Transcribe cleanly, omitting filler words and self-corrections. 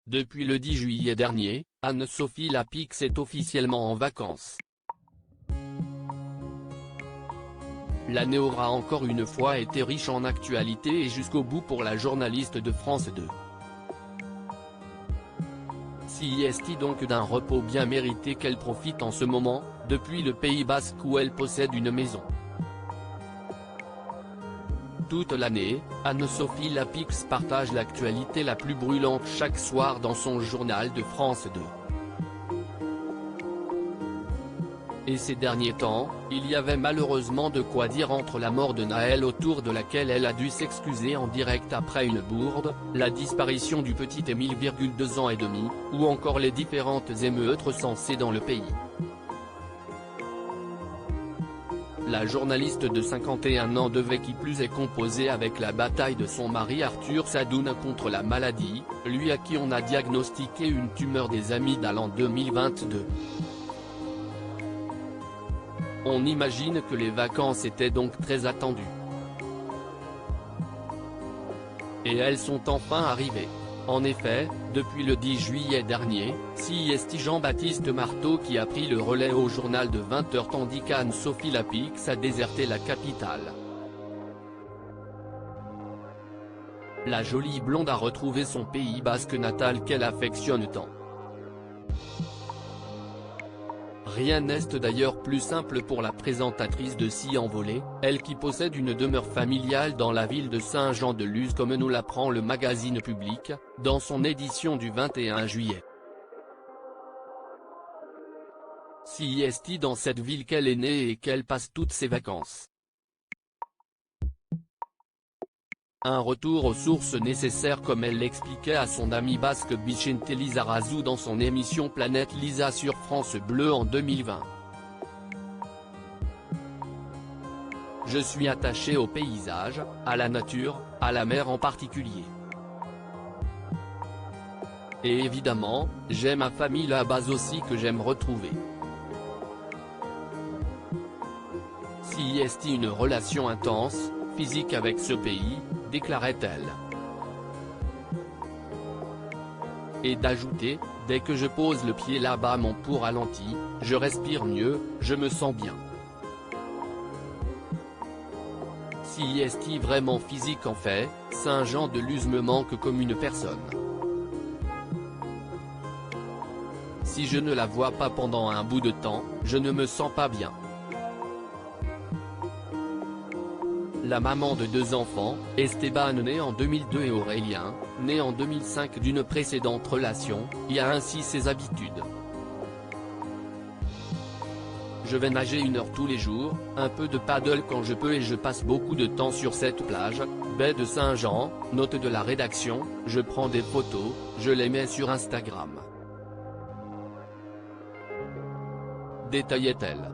Depuis le 10 juillet dernier, Anne-Sophie Lapix est officiellement en vacances. L'année aura encore une fois été riche en actualité et jusqu'au bout pour la journaliste de France 2. Sieste donc d'un repos bien mérité qu'elle profite en ce moment, depuis le Pays Basque où elle possède une maison. Toute l'année, Anne-Sophie Lapix partage l'actualité la plus brûlante chaque soir dans son journal de France 2. Et ces derniers temps, il y avait malheureusement de quoi dire entre la mort de Naël autour de laquelle elle a dû s'excuser en direct après une bourde, la disparition du petit Émile 2 ans et demi, ou encore les différentes émeutes recensées dans le pays. La journaliste de 51 ans devait qui plus est composer avec la bataille de son mari Arthur Sadoun contre la maladie, lui à qui on a diagnostiqué une tumeur des amygdales en 2022. On imagine que les vacances étaient donc très attendues. Et elles sont enfin arrivées. En effet, depuis le 10 juillet dernier, Sieste Jean-Baptiste Marteau qui a pris le relais au journal de 20h tandis qu'Anne-Sophie Lapix a déserté la capitale. La jolie blonde a retrouvé son Pays Basque natal qu'elle affectionne tant. Rien n'est d'ailleurs plus simple pour la présentatrice de Si Envolé, elle qui possède une demeure familiale dans la ville de Saint-Jean-de-Luz comme nous l'apprend le magazine Public, dans son édition du 21 juillet. Sieste dans cette ville qu'elle est née et qu'elle passe toutes ses vacances. Un retour aux sources nécessaires comme elle l'expliquait à son amie basque Vicente Lizarazu dans son émission Planète Lisa sur France Bleu en 2020. Je suis attachée au paysage, à la nature, à la mer en particulier. Et évidemment, j'ai ma famille là-bas aussi que j'aime retrouver. Sieste une relation intense, physique avec ce pays, déclarait-elle. Et d'ajouter, dès que je pose le pied là-bas mon pouls ralentit, je respire mieux, je me sens bien. Sieste vraiment physique en fait, Saint-Jean-de-Luz me manque comme une personne. Si je ne la vois pas pendant un bout de temps, je ne me sens pas bien. La maman de 2 enfants, Esteban né en 2002 et Aurélien, né en 2005 d'une précédente relation, y a ainsi ses habitudes. Je vais nager 1 heure tous les jours, un peu de paddle quand je peux et je passe beaucoup de temps sur cette plage, baie de Saint-Jean, note de la rédaction, je prends des photos, je les mets sur Instagram. Détaillait-elle.